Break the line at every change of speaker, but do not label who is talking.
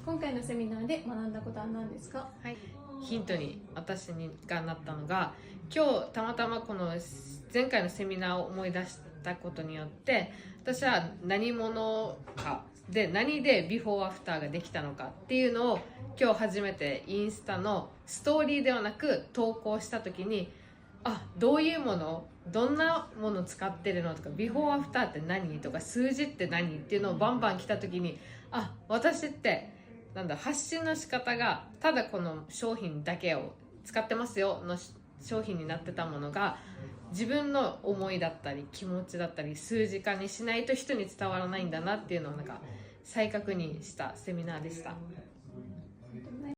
今回のセミナーで学んだことは何ですか？
はい、ヒントにがなったのが、今日たまたまこの前回のセミナーを思い出したことによって、私は何者かで何でビフォーアフターができたのかっていうのを今日初めてインスタのストーリーではなく投稿した時に、どういうもの、どんなもの使ってるのとか、ビフォーアフターって何とか、数字って何っていうのをバンバン来た時に、私って発信の仕方がただこの商品だけを使ってますよの商品になってたものが、自分の思いだったり気持ちだったり数字化にしないと人に伝わらないんだなっていうのを再確認したセミナーでした。